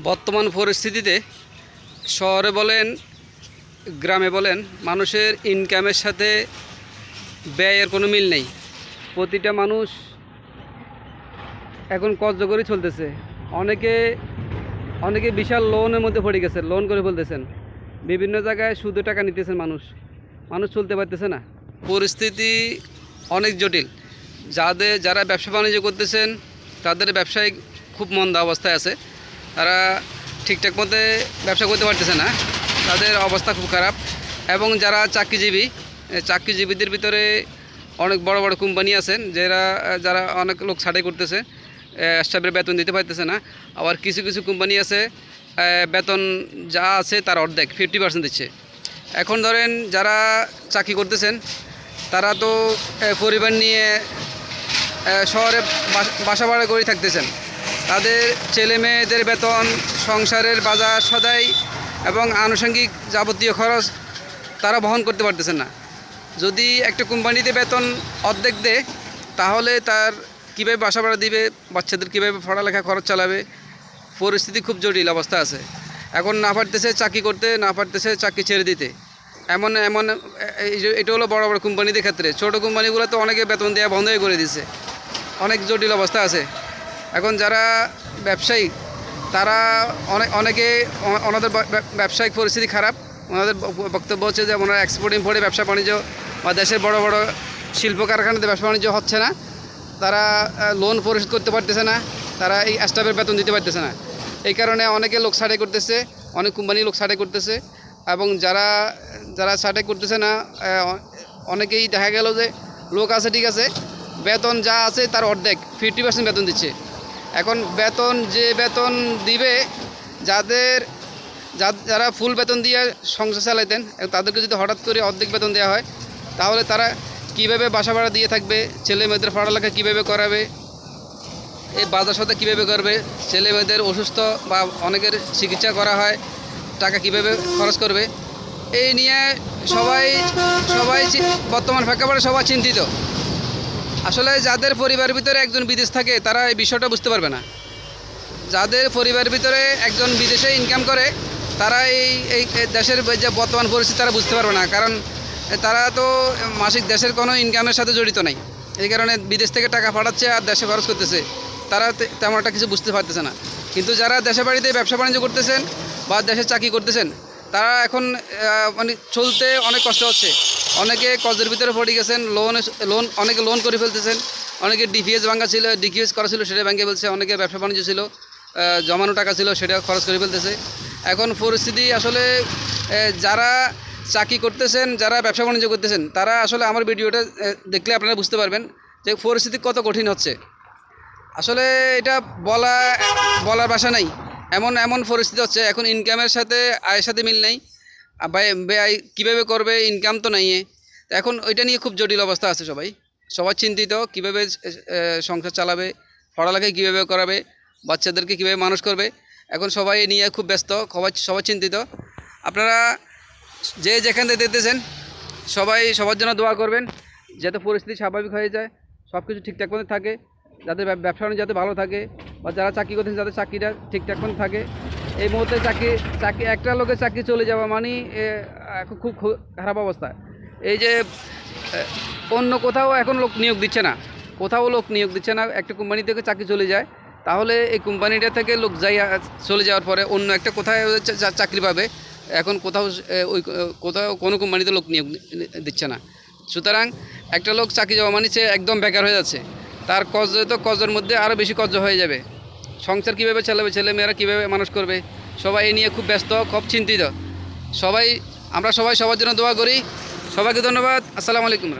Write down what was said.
বর্তমান পরিস্থিতিতে শহরে বলেন গ্রামে বলেন মানুষের ইনকামের সাথে ব্যয়ের কোনো মিল নেই। প্রতিটা মানুষ এখন কষ্ট করে চলতেছে। অনেকে অনেকে বিশাল লোনের মধ্যে পড়ে গেছে, লোন করে ফেলতেছেন। বিভিন্ন জায়গায় সুদে টাকা নিতেছেন, মানুষ চলতে পারতেছে না। পরিস্থিতি অনেক জটিল। যারা ব্যবসা বাণিজ্য করতেছেন তাদের ব্যবসায় খুব মন্দা অবস্থায় আছে। তারা ঠিকঠাক মতো ব্যবসা করতে পারতেছে না, তাদের অবস্থা খুব খারাপ। এবং যারা চাকরিজীবীদের ভিতরে অনেক বড় বড় কোম্পানি আছেন যারা অনেক লোক ছাঁটাই করতেছে, স্টাফের বেতন দিতে পারতেছে না। আবার কিছু কিছু কোম্পানি আছে বেতন যা আছে তার অর্ধেক 50% দিচ্ছে। এখন ধরেন যারা চাকরি করতেছেন তারা তো পরিবার নিয়ে শহরে বাসা ভাড়া করে থাকতেছেন। তাদের ছেলে মেয়েদের বেতন, সংসারের বাজার সদাই এবং আনুষঙ্গিক যাবতীয় খরচ তারা বহন করতে পারতেছেন না। যদি একটা কোম্পানিতে বেতন অর্ধেক দেয় তাহলে তার কীভাবে বাসা ভাড়া দিবে, বাচ্চাদের কীভাবে পড়ালেখা খরচ চালাবে? পরিস্থিতি খুব জটিল অবস্থা আছে। এখন না পারতেছে চাকরি করতে, না পারতেছে চাকরি ছেড়ে দিতে। এমন এটা হলো বড় বড় কোম্পানিদের ক্ষেত্রে। ছোটো কোম্পানিগুলো তো অনেকে বেতন দেওয়া বন্ধই করে দিচ্ছে। অনেক জটিল অবস্থা আছে। এখন যারা ব্যবসায়ী তারা অনেকে ওনাদের ব্যবসায়িক পরিস্থিতি খারাপ। ওনাদের বক্তব্য হচ্ছে যে ওনারা এক্সপোর্ট ইম্পোর্টে ব্যবসা বাণিজ্য বা দেশের বড় বড় শিল্প কারখানাতে ব্যবসা বাণিজ্য হচ্ছে না। তারা লোন পরিশোধ করতে পারতেছে না, তারা এই স্টাফের বেতন দিতে পারতেছে না। এই কারণে অনেকে লোক ছাঁটাই করতেছে, অনেক কোম্পানি লোক ছাঁটাই করতেছে। এবং যারা ছাঁটাই করতেছে না, অনেকেই দেখা গেল যে লোক আছে ঠিক আছে, বেতন যা আছে তার অর্ধেক 50% বেতন দিচ্ছে। এখন বেতন দিবে যারা ফুল বেতন দিয়ে সংসার চালাইতেন, তাদেরকে যদি হঠাৎ করে অর্ধেক বেতন দেওয়া হয় তাহলে তারা কীভাবে বাসা ভাড়া দিয়ে থাকবে, ছেলে মেয়েদের পড়ালেখা কীভাবে করাবে, এই বাজার সাথে কীভাবে করবে, ছেলে মেয়েদের অসুস্থ বা অনেকের চিকিৎসা করা হয়, টাকা কীভাবে খরচ করবে, এই নিয়ে সবাই বর্তমান প্রেক্ষাপটে সবাই চিন্তিত। আসলে যাদের পরিবারের ভিতরে একজন বিদেশ থাকে তারা এই বিষয়টা বুঝতে পারবে না। যাদের পরিবারের ভিতরে একজন বিদেশে ইনকাম করে তারা এই দেশের যে বর্তমান পরিস্থিতি তারা বুঝতে পারবে না, কারণ তারা তো মাসিক দেশের কোনো ইনকামের সাথে জড়িত নাই। এই কারণে বিদেশ থেকে টাকা পাঠাচ্ছে আর দেশে খরচ করতেছে, তারা তেমন একটা কিছু বুঝতে পারতেছে না। কিন্তু যারা দেশে বাড়িতে ব্যবসা বাণিজ্য করতেছেন বা দেশে চাকরি করতেছেন তারা এখন মানে চলতে অনেক কষ্ট হচ্ছে। অনেকে কষ্টের ভিতরে পড়ে গেছেন, অনেকে লোন করে ফেলতেছেন। অনেকে ডিপিএস ভাঙা ছিল, ডিপিএস করা ছিল সেটা ব্যাংকে ফেলছে। অনেকে ব্যবসা বাণিজ্য ছিল, জমানো টাকা ছিল সেটা খরচ করে ফেলতেছে। এখন পরিস্থিতি আসলে যারা চাকরি করতেছেন, যারা ব্যবসা বাণিজ্য করতেছেন তারা আসলে আমার ভিডিওটা দেখলে আপনারা বুঝতে পারবেন যে পরিস্থিতি কত কঠিন হচ্ছে। আসলে এটা বলার ভাষা নাই, এমন পরিস্থিতি হচ্ছে। এখন ইনকামের সাথে আয়ের সাথে মিল নেই, ব্যয় কীভাবে করবে, ইনকাম তো নাই। এখন ওইটা নিয়ে খুব জটিল অবস্থা আছে। সবাই চিন্তিত কীভাবে সংসার চালাবে, পড়ালেখায় কীভাবে করাবে, বাচ্চাদেরকে কীভাবে মানুষ করবে। এখন সবাই নিয়ে খুব ব্যস্ত, সবাই চিন্তিত। আপনারা যে যেখান থেকে দেখতেছেন সবার জন্য দোয়া করবেন যাতে পরিস্থিতি স্বাভাবিক হয়ে যায়, সব কিছু ঠিকঠাক মতো থাকে, যাতে ব্যবসা বাণিজ্য যাতে ভালো থাকে, বা যারা চাকরি করতেছেন যাতে চাকরিটা ঠিকঠাক মতো থাকে। এই মুহূর্তে চাকরি একটা লোকের চাকরি চলে যাওয়া মানে খুব খারাপ অবস্থা। এই যে অন্য কোথাও এখন লোক নিয়োগ দিচ্ছে না, একটা কোম্পানি থেকে চাকরি চলে যায় তাহলে এই কোম্পানিটা থেকে লোক চলে যাওয়ার পরে অন্য একটা কোথায় চাকরি পাবে। এখন কোথাও কোনো কোম্পানিতে লোক নিয়োগ দিচ্ছে না। সুতরাং একটা লোক চাকরি যাওয়া মানে সে একদম বেকার হয়ে যাচ্ছে। তার কজের মধ্যে আরও বেশি কজ হয়ে যাবে। সংসার কীভাবে চালাবে, ছেলে মেয়েরা কীভাবে মানুষ করবে, সবাই এই নিয়ে খুব ব্যস্ত, খুব চিন্তিত। আমরা সবাই সবার জন্য দোয়া করি। সবাইকে ধন্যবাদ। আসসালামু আলাইকুম।